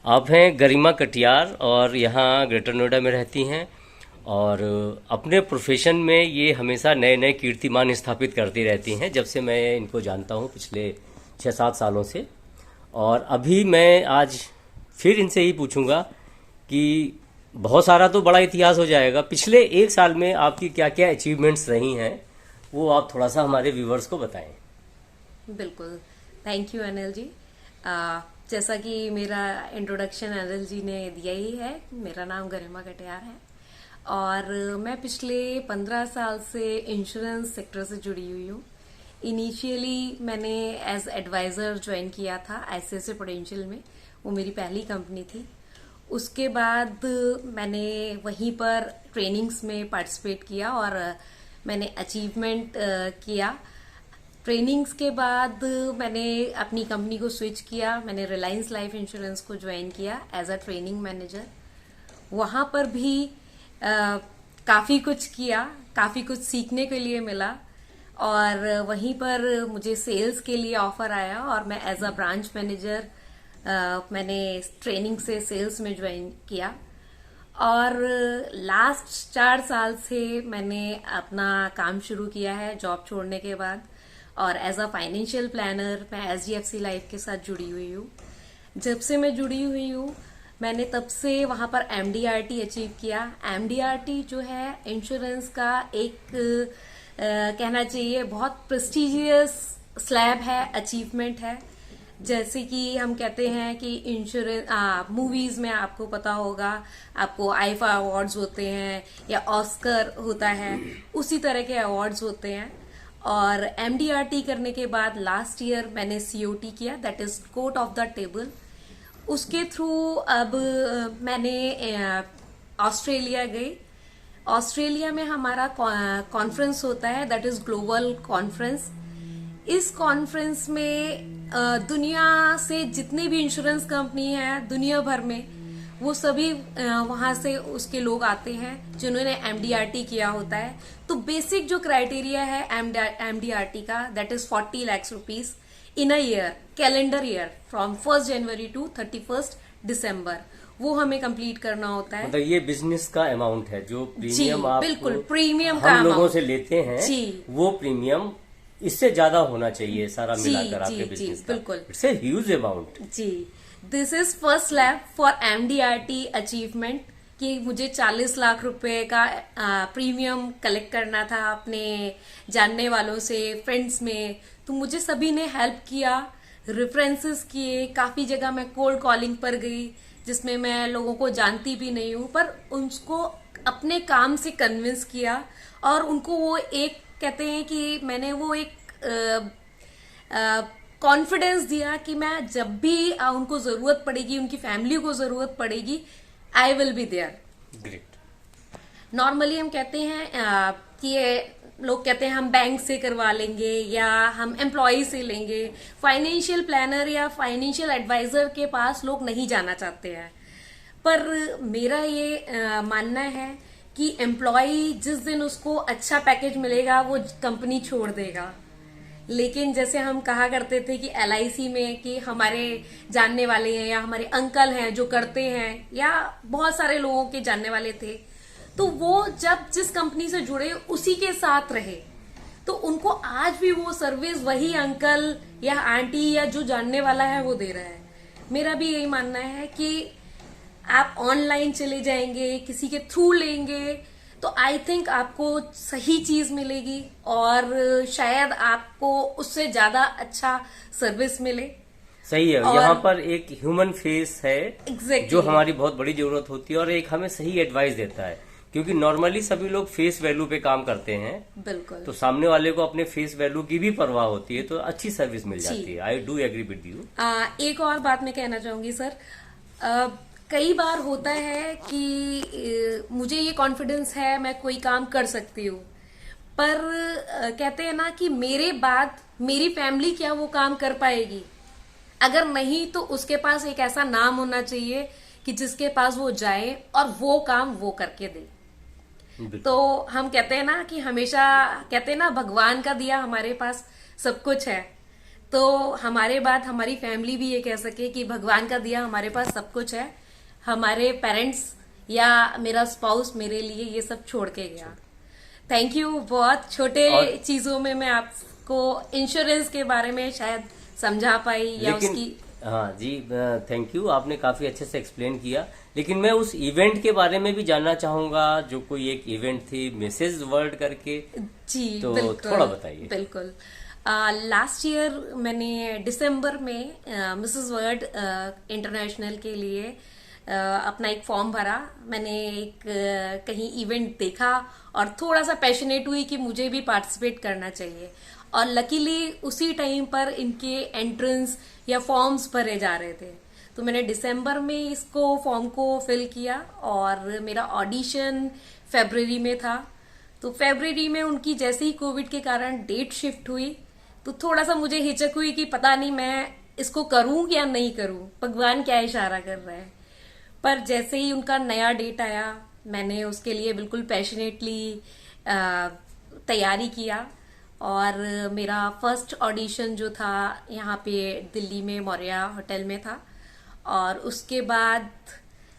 आप हैं गरिमा कटियार और यहाँ ग्रेटर नोएडा में रहती हैं और अपने प्रोफेशन में ये हमेशा नए नए कीर्तिमान स्थापित करती रहती हैं जब से मैं इनको जानता हूँ पिछले 6-7 सालों से। और अभी मैं आज फिर इनसे ही पूछूंगा कि बहुत सारा तो बड़ा इतिहास हो जाएगा, पिछले 1 साल में आपकी क्या क्या अचीवमेंट्स रही हैं वो आप थोड़ा सा हमारे व्यूवर्स को बताएं। बिल्कुल। Thank you Anil ji. जैसा कि मेरा इंट्रोडक्शन अनिल जी ने दिया ही है, मेरा नाम गरिमा कटियार है और मैं पिछले 15 साल से इंश्योरेंस सेक्टर से जुड़ी हुई हूँ। इनिशियली मैंने एज एडवाइज़र ज्वाइन किया था आईसीआईसीआई प्रूडेंशियल में, वो मेरी पहली कंपनी थी। उसके बाद मैंने वहीं पर ट्रेनिंग्स में पार्टिसिपेट किया और मैंने अचीवमेंट किया। ट्रेनिंग्स के बाद मैंने अपनी कंपनी को स्विच किया, मैंने रिलायंस लाइफ इंश्योरेंस को ज्वाइन किया एज अ ट्रेनिंग मैनेजर। वहां पर भी काफ़ी कुछ किया, काफ़ी कुछ सीखने के लिए मिला और वहीं पर मुझे सेल्स के लिए ऑफर आया और मैं एज अ ब्रांच मैनेजर मैंने ट्रेनिंग से सेल्स में ज्वाइन किया। और लास्ट 4 साल से मैंने अपना काम शुरू किया है जॉब छोड़ने के बाद और एज अ फाइनेंशियल प्लानर मैं एचडीएफसी लाइफ के साथ जुड़ी हुई हूँ। जब से मैं जुड़ी हुई हूँ मैंने तब से वहां पर एमडीआरटी अचीव किया। एमडीआरटी जो है इंश्योरेंस का एक कहना चाहिए बहुत प्रेस्टिजियस स्लैब है, अचीवमेंट है। जैसे कि हम कहते हैं कि इंश्योरेंस मूवीज में आपको पता होगा, आपको आईफा अवार्ड्स होते हैं या ऑस्कर होता है, उसी तरह के अवार्ड्स होते हैं। और एमडीआरटी करने के बाद लास्ट ईयर मैंने सीओटी किया, that is court of the table. उसके थ्रू अब मैंने ऑस्ट्रेलिया गई। ऑस्ट्रेलिया में हमारा कॉन्फ्रेंस होता है, दैट इज ग्लोबल कॉन्फ्रेंस। इस कॉन्फ्रेंस में दुनिया से जितनी भी इंश्योरेंस कंपनी है दुनिया भर में, वो सभी वहां से उसके लोग आते हैं जिन्होंने एमडीआरटी किया होता है। तो बेसिक जो क्राइटेरिया है एमडीआरटी का, that is 40 lakh rupees in a year, calendar year, from 1 January to 31 December, वो हमें कंप्लीट करना होता है। मतलब ये बिजनेस का अमाउंट है जो प्रीमियम आप बिल्कुल प्रीमियम का हम लोगों अमाउंट से लेते हैं जी, वो प्रीमियम इससे ज्यादा होना चाहिए सारा मिलाकर आपके बिजनेस का। बिल्कुल। इट्स ए ह्यूज अमाउंट जी, this is first lab for MDRT achievement कि मुझे 40 लाख रुपए का प्रीमियम कलेक्ट करना था अपने जानने वालों से, फ्रेंड्स में। तो मुझे सभी ने हेल्प किया, रेफरेंसेस किए, काफी जगह मैं कोल्ड कॉलिंग पर गई जिसमें मैं लोगों को जानती भी नहीं हूं, पर उनको अपने काम से कन्विंस किया और उनको वो एक कहते हैं कि मैंने वो एक कॉन्फिडेंस दिया कि मैं जब भी उनको जरूरत पड़ेगी, उनकी फैमिली को जरूरत पड़ेगी, I will be there. Great. Normally हम कहते हैं कि लोग कहते हैं हम बैंक से करवा लेंगे या हम एम्प्लॉय से लेंगे, फाइनेंशियल प्लानर या फाइनेंशियल एडवाइजर के पास लोग नहीं जाना चाहते हैं। पर मेरा ये मानना है कि एम्प्लॉय जिस दिन उसको अच्छा पैकेज मिलेगा वो कंपनी छोड़ देगा। लेकिन जैसे हम कहा करते थे कि एलआईसी में कि हमारे जानने वाले हैं या हमारे अंकल हैं जो करते हैं या बहुत सारे लोगों के जानने वाले थे, तो वो जब जिस कंपनी से जुड़े उसी के साथ रहे, तो उनको आज भी वो सर्विस वही अंकल या आंटी या जो जानने वाला है वो दे रहा है। मेरा भी यही मानना है कि आप ऑनलाइन चले जाएंगे, किसी के थ्रू लेंगे, तो आई थिंक आपको सही चीज मिलेगी और शायद आपको उससे ज्यादा अच्छा सर्विस मिले। सही है, यहाँ पर एक ह्यूमन फेस है exactly, जो हमारी बहुत बड़ी जरूरत होती है और एक हमें सही एडवाइस देता है, क्योंकि नॉर्मली सभी लोग फेस वैल्यू पे काम करते हैं। बिल्कुल। तो सामने वाले को अपने फेस वैल्यू की भी परवाह होती है, तो अच्छी सर्विस मिल जाती है। I do agree with you. एक और बात मैं कहना चाहूंगी सर, कई बार होता है कि मुझे ये कॉन्फिडेंस है मैं कोई काम कर सकती हूँ, पर कहते हैं ना कि मेरे बाद मेरी फैमिली क्या वो काम कर पाएगी? अगर नहीं तो उसके पास एक ऐसा नाम होना चाहिए कि जिसके पास वो जाए और वो काम वो करके दे। तो हम कहते हैं ना कि हमेशा कहते हैं ना भगवान का दिया हमारे पास सब कुछ है, तो हमारे बाद हमारी फैमिली भी ये कह सके कि भगवान का दिया हमारे पास सब कुछ है। हमारे पेरेंट्स या मेरा स्पाउस मेरे लिए ये सब छोड़ के गया। Thank you. बहुत छोटे और चीजों में मैं आपको इंश्योरेंस के बारे में शायद समझा पाई या लेकिन उसकी। हाँ जी, थैंक यू, आपने काफी अच्छे से एक्सप्लेन किया। लेकिन मैं उस इवेंट के बारे में भी जानना चाहूंगा, जो कोई एक इवेंट थी मिसेज वर्ल्ड करके, जी तो बिल्कुल, थोड़ा बताइए। बिल्कुल। लास्ट ईयर मैंने दिसंबर में मिसेस वर्ल्ड इंटरनेशनल के लिए अपना एक फॉर्म भरा। मैंने एक कहीं इवेंट देखा और थोड़ा सा पैशनेट हुई कि मुझे भी पार्टिसिपेट करना चाहिए। और लकीली उसी टाइम पर इनके एंट्रेंस या फॉर्म्स भरे जा रहे थे, तो मैंने दिसंबर में इसको फॉर्म को फिल किया और मेरा ऑडिशन फरवरी में था। तो फरवरी में उनकी जैसे ही कोविड के कारण डेट शिफ्ट हुई, तो थोड़ा सा मुझे हिचक हुई कि पता नहीं मैं इसको करूं या नहीं करूं, भगवान क्या इशारा कर रहा है। पर जैसे ही उनका नया डेट आया, मैंने उसके लिए बिल्कुल पैशनेटली तैयारी किया। और मेरा फर्स्ट ऑडिशन जो था यहाँ पे दिल्ली में मौर्या होटल में था। और उसके बाद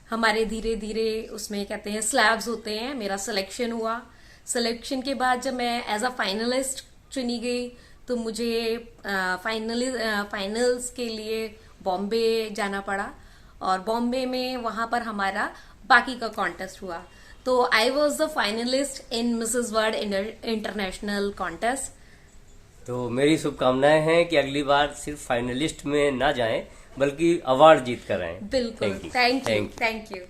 हमारे धीरे धीरे उसमें कहते हैं स्लैब्स होते हैं, मेरा सिलेक्शन हुआ। सिलेक्शन के बाद जब मैं एज अ फाइनलिस्ट चुनी गई, तो मुझे फाइनल्स के लिए बॉम्बे जाना पड़ा। और बॉम्बे में वहां पर हमारा बाकी का कॉन्टेस्ट हुआ। तो I was the finalist in Mrs world international contest. तो मेरी शुभकामनाएं हैं कि अगली बार सिर्फ फाइनलिस्ट में ना जाएं, बल्कि अवार्ड जीत कर आएं। बिल्कुल, thank you. Thank you, thank you.